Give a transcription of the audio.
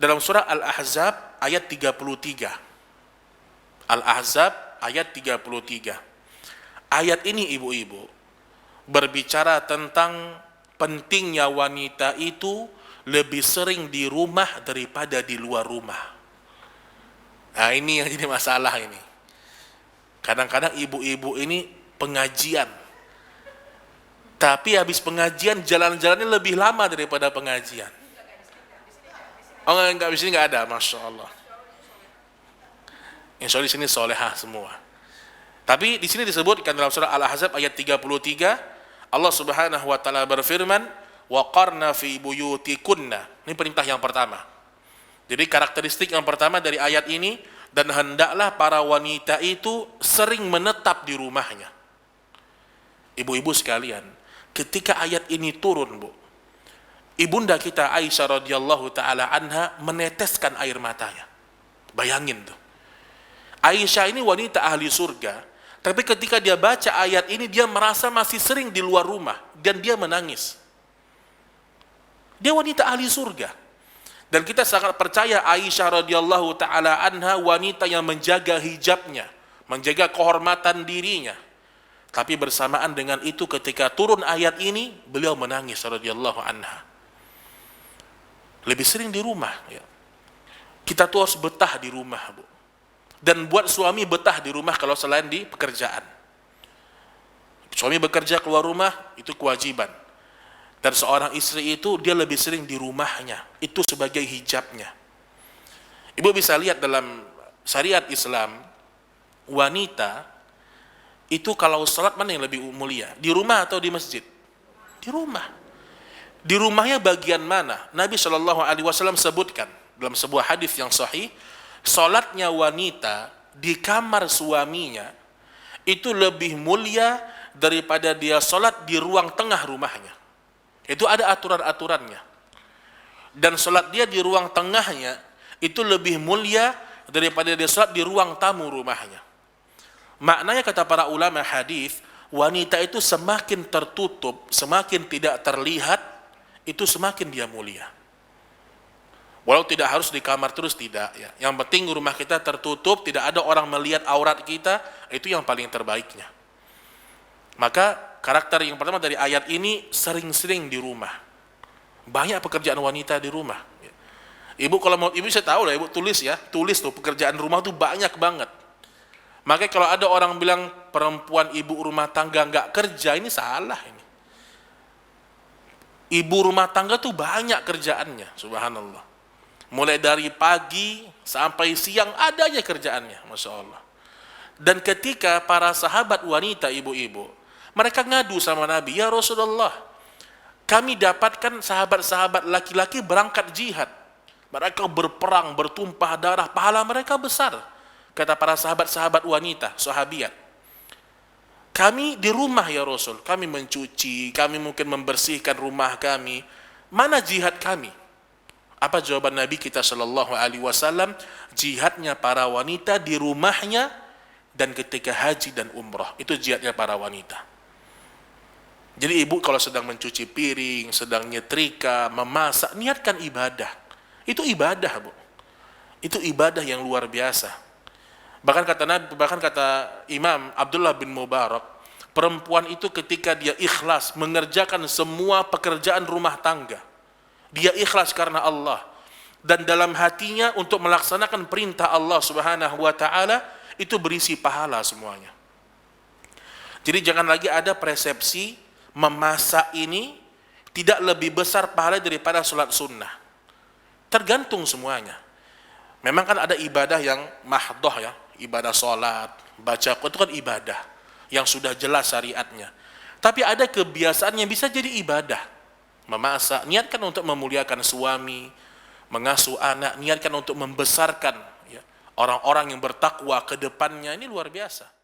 dalam surah Al-Ahzab ayat 33. Al-Ahzab ayat 33. Ayat ini ibu-ibu berbicara tentang pentingnya wanita itu lebih sering di rumah daripada di luar rumah. Nah, ini yang jadi masalah ini. Kadang-kadang ibu-ibu ini pengajian, tapi habis pengajian jalan-jalannya lebih lama daripada pengajian. Oh enggak, di sini enggak ada, masya Allah. Insya Allah di sini solehah semua. Tapi di sini disebutkan dalam surah Al-Ahzab ayat 33, Allah Subhanahu wa taala berfirman, "Wa qarna fi buyutikunna." Ini perintah yang pertama. Jadi karakteristik yang pertama dari ayat ini, dan hendaklah para wanita itu sering menetap di rumahnya. Ibu-ibu sekalian, ketika ayat ini turun, Bu, ibunda kita Aisyah radhiyallahu taala anha meneteskan air matanya. Bayangin tuh. Aisyah ini wanita ahli surga, tapi ketika dia baca ayat ini dia merasa masih sering di luar rumah dan dia menangis. Dia wanita ahli surga. Dan kita sangat percaya Aisyah radhiyallahu taala anha wanita yang menjaga hijabnya, menjaga kehormatan dirinya. Tapi bersamaan dengan itu ketika turun ayat ini, beliau menangis radhiyallahu anha. Lebih sering di rumah, ya. Kita tuh harus betah di rumah, Bu. Dan buat suami betah di rumah kalau selain di pekerjaan. Suami bekerja keluar rumah, itu kewajiban. Dan seorang istri itu dia lebih sering di rumahnya, itu sebagai hijabnya. Ibu bisa lihat dalam syariat Islam, wanita itu kalau salat mana yang lebih mulia? Di rumah atau di masjid? Di rumah. Di rumahnya bagian mana? Nabi Shallallahu Alaihi Wasallam sebutkan dalam sebuah hadis yang sahih, salatnya wanita di kamar suaminya itu lebih mulia daripada dia salat di ruang tengah rumahnya. Itu ada aturan-aturannya. Dan salat dia di ruang tengahnya itu lebih mulia daripada dia salat di ruang tamu rumahnya. Maknanya kata para ulama hadis, wanita itu semakin tertutup, semakin tidak terlihat, itu semakin dia mulia. Walau tidak harus di kamar terus, tidak ya. Yang penting rumah kita tertutup, tidak ada orang melihat aurat kita, itu yang paling terbaiknya. Maka karakter yang pertama dari ayat ini, sering-sering di rumah. Banyak pekerjaan wanita di rumah. Ibu kalau mau, ibu saya tahu lah, ibu tulis ya, tulis tuh pekerjaan rumah tuh banyak banget. Makanya kalau ada orang bilang perempuan ibu rumah tangga nggak kerja, ini salah ini. Ibu rumah tangga tuh banyak kerjaannya, subhanallah. Mulai dari pagi sampai siang ada aja kerjaannya, masya Allah. Dan ketika para sahabat wanita ibu-ibu, mereka ngadu sama Nabi, ya Rasulullah, kami dapatkan sahabat-sahabat laki-laki berangkat jihad. Mereka berperang, bertumpah darah, pahala mereka besar. Kata para sahabat-sahabat wanita, sahabiat, kami di rumah ya Rasul, kami mencuci, kami mungkin membersihkan rumah kami. Mana jihad kami? Apa jawaban Nabi kita Shallallahu Alaihi Wasallam? Jihadnya para wanita di rumahnya dan ketika haji dan umrah, itu jihadnya para wanita. Jadi ibu kalau sedang mencuci piring, sedang nyetrika, memasak, niatkan ibadah. Itu ibadah, Bu. Itu ibadah yang luar biasa. Bahkan kata Imam Abdullah bin Mubarak, perempuan itu ketika dia ikhlas mengerjakan semua pekerjaan rumah tangga, dia ikhlas karena Allah, dan dalam hatinya untuk melaksanakan perintah Allah Subhanahu wa taala, itu berisi pahala semuanya. Jadi jangan lagi ada persepsi memasak ini tidak lebih besar pahala daripada sholat sunnah. Tergantung semuanya. Memang kan ada ibadah yang mahdoh ya, ibadah sholat, baca Quran itu kan ibadah yang sudah jelas syariatnya. Tapi ada kebiasaan yang bisa jadi ibadah. Memasak, niatkan untuk memuliakan suami, mengasuh anak, niatkan untuk membesarkan ya, orang-orang yang bertakwa ke depannya, ini luar biasa.